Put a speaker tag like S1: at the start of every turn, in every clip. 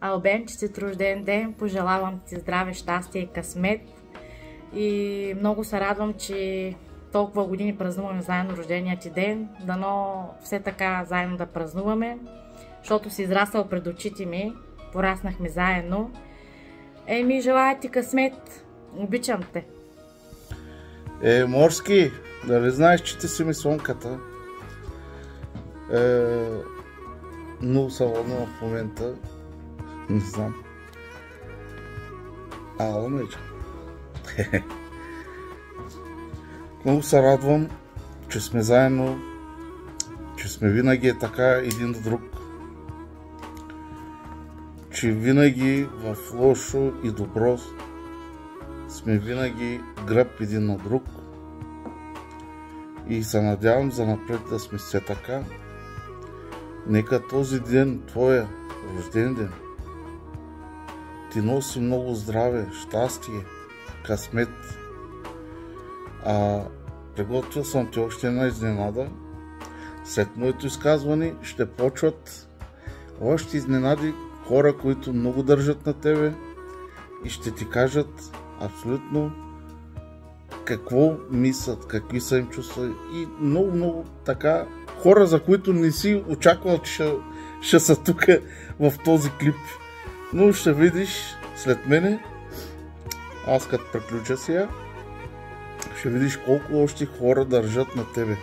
S1: Албен, честит рожден ден! Пожелавам ти здраве, щастие и късмет. И много се радвам, че толкова години празнуваме заедно рождения ти ден. Дано все така заедно да празнуваме, защото си израсъл пред очите ми, пораснахме заедно. Еми, желая ти късмет! Обичам те!
S2: Морски, дали знаеш, че ти си ми слонката? Много се вълнувам в момента. Не знам. Ало, меча. Много се радвам, че сме заедно, че сме винаги така един до друг. Че винаги в лошо и добро сме винаги гръб един на друг. И се надявам за напред да сме все така. Нека този ден, твоя рожден ден, ти носи много здраве, щастие, късмет. Приготвил съм ти още една изненада. След моето изказване ще почват още изненади, хора, които много държат на тебе и ще ти кажат абсолютно какво мислят, какви са им чувства и много така хора, за които не си очаквал, че ще са тук в този клип. Но ще видиш след мене, аз като приключа сега, ще видиш колко още хора държат на тебе.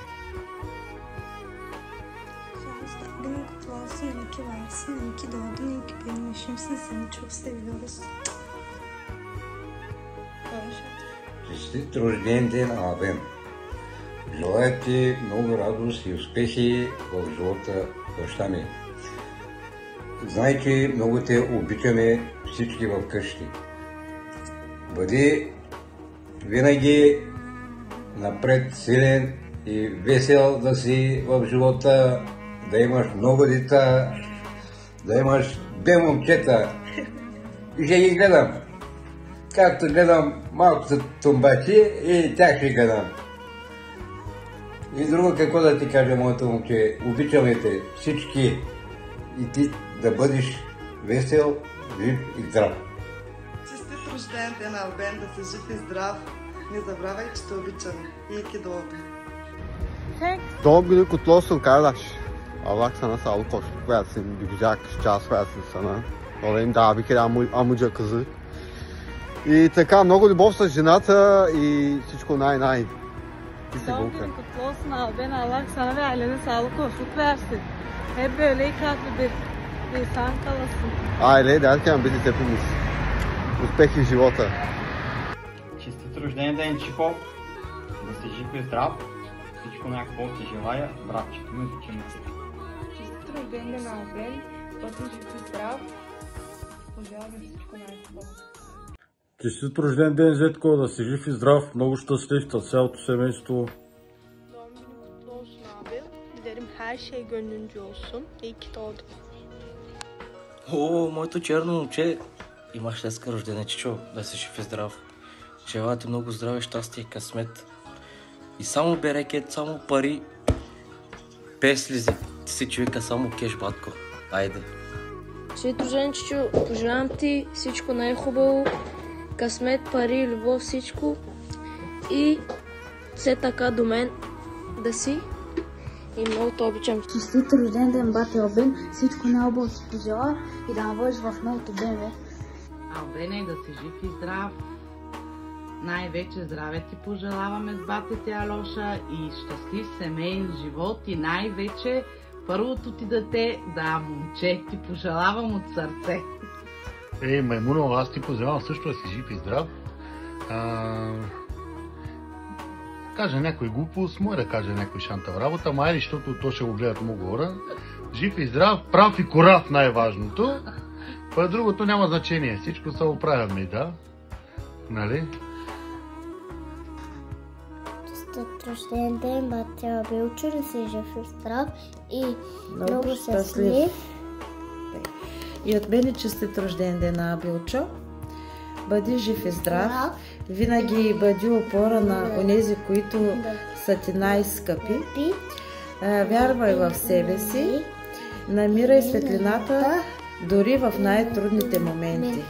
S3: Честит рожден ден, Албен! Желая ти много радост и успехи в живота, баща ми. Знай, че много те обичаме всички в къщи. Бъди винаги напред силен и весел да си в живота, да имаш много деца, да имаш 2 момчета. И ще ги гледам. Както гледам малкото тумбачи и тях ще гледам. И друго какво да ти кажа, моето момче, обичаме те всички и ти да бъдеш весел, жив и здрав.
S4: Честит рожден ден, Албен, да си жив и здрав. Не забравяй, че те обичаме. İyi ki doğdun.
S5: Doğum günün kutlu olsun kardeş. Allah sana sağlık, hoşluk versin, bir güzel kızcağız versin sana. Olayım daha bir kere amca kızı. И така, много любов с жената и всичко най-най. Ти си
S6: Doğum günün kutlu olsun Alben. Allah sana ve ailene sağlık, hoşluk versin. Hep böyle iyi kalpli bir insan kalasın.
S5: Aile derken biziz hepimiz. Успехи в живота.
S7: Честит рожден ден, Чипо! Да си жив и здрав! Всичко най-хубаво ти желая, братчето ми, от учениците.
S6: Честит рожден ден, Албен. Бъди жив и здрав. Пожелавам всичко най-хубаво.
S8: Честит рожден ден, Зетко, да си жив и здрав, много щастлив с цялото семейство.
S9: Doğum günün kutlu olsun abi. Dilerim her şey gönlünce olsun. İyi ki doğdun.
S10: О, моето черно момче, имаш днеска рожден, чичо, да си жив и здрав. Желая ти много здраве, щастие и късмет. И само берекет, само пари, без слези. Ти си човека само кеш, батко. Айде.
S11: Честит рожден, чичо, пожелавам ти всичко най-хубаво. Късмет, пари, любов, всичко. И все така до мен да си. И много те обичам.
S12: Честит рожден ден, бате Албен. Всичко най-хубаво ти пожелая и да навършиш в новото БМВ.
S13: Албене, да си жив и здрав. Най-вече здраве ти пожелаваме с бате ти Алоша и щастлив семейен живот и най-вече първото ти дете, да, момче, ти пожелавам от сърце.
S14: Маймуно, аз ти пожелавам също да си жив и здрав. Кажа някой глупост, може да кажа някой шантал работа, майли, защото то ще го гледат много хора. Жив и здрав, прав и корав най-важното. Па другото няма значение, всичко се оправяме, да? Нали?
S12: Честит рожден ден, батя Билчо, да си жив и здрав и много щастлив.
S15: И от мен честит рожден ден, Билчо. Бъди жив и здрав. Винаги бъди опора на онези, които са ти най-скъпи. Вярвай в себе си. Намирай светлината дори в най-трудните моменти.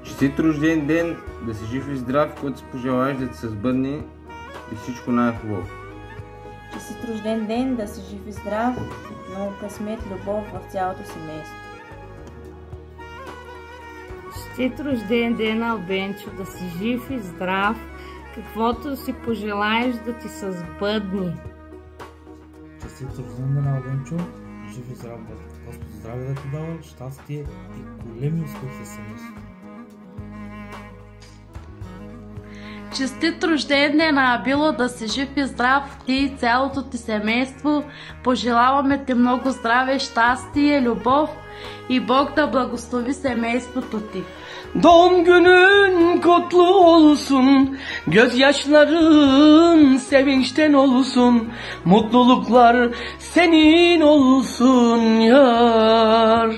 S10: Честит рожден ден, да си жив и здрав, който си пожелаеш да ти се сбъдне и всичко най-хубаво.
S16: Честит рожден ден, да си жив и здрав, много късмет, любов в цялото семейство.
S1: Честит рожден ден, Албенчо, да си жив и здрав, каквото си пожелаеш да ти се сбъдне.
S17: Честит рожден ден, Албенчо, жив и здрав, Господ здраве да ти дава, щастие и големи успехи в семейството.
S6: Честит рожден ден, Абило, да си жив и здрав, ти и цялото ти семейство. Pожелаваме ти много здраве, щастие, любов и Бог да благослови семейството ти.
S18: Doğum günün kutlu olsun, gözyaşların sevinçten olsun, mutluluklar senin olsun yar.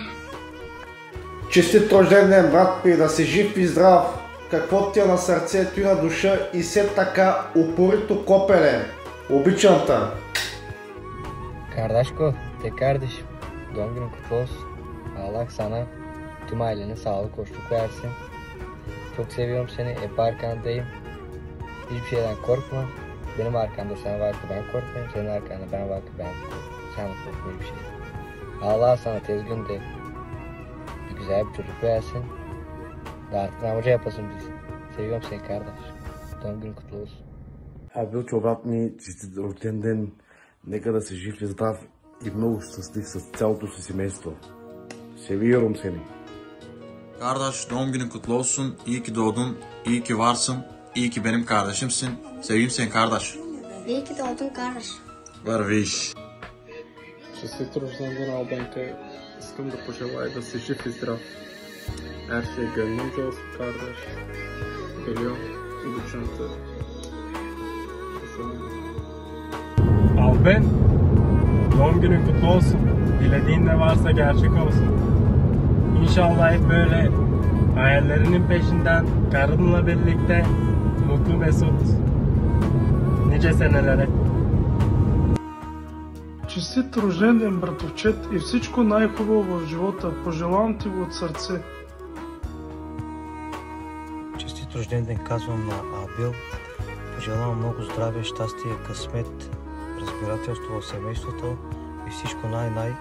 S19: Честит рожден ден, брат ми, да си жив и здрав, каквото ти е на сърцето и на душа и все така упорито копеле. Обичам те.
S20: Kardeşko, kardeşim, doğum günün kutlu olsun. Allah sana tüm ailene sağlık, hoşluk versin. Çok seviyorum seni, hep arkandayım. Hiçbir şeyden korkma. Benim arkamda sen var ki ben korkmayayım, senin arkanda ben var ki sen korkma bir şey. Allah sana tez günde güzel bir çocuk versin. Da artık namazı yapasın biz. Seviyorum seni kardeş. Doğum günün kutlu olsun.
S2: Абилчо, брат ми, честит рожден ден. Нека да си жив и здрав и много щастлив с цялото си семейство. Seviyorum seni.
S21: Kardeş, doğum günün kutlu olsun. İyi ki doğdun, iyi ki varsın, iyi ki benim kardeşimsin. Seveyim seni kardeş.
S12: İyi ki doğdun kardeş.
S21: Вървиш.
S22: Честит рожден ден, Албенка. Искам да пожелая да си жив и здрав. Her şey gönlünce olsun kardeş. Geliyorum, обичам те.
S23: Alben, doğum günün kutlu olsun. Dilediğin ne varsa gerçek olsun. İnşallah hep böyle hayallerinin peşinden karınla birlikte mutlu mesut nice senelere.
S24: Честит рожден ден, братовчет, и всичко най-хубаво в живота. Пожелавам ти го от сърце.
S25: Честит рожден ден казвам на Абил. Пожелавам много здраве, щастие, късмет, разбирателство в семейството и всичко най-най.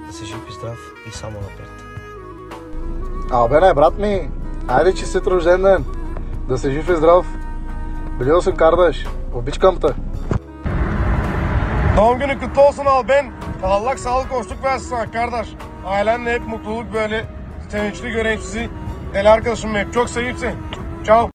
S25: Да си жив и здрав и само напред.
S19: Албене, брат ми, айде честит рожден ден. Да си жив и zdrav. Biliyorsun kardeş, обичкам те.
S26: Doğum günün kutlu olsun Alben. Allah sağlık, hoşluk versin sana kardeş. Ailenle hep mutluluk böyle sevinçli göreyim sizi. Deli arkadaşım hep çok seveyim seni. Ciao.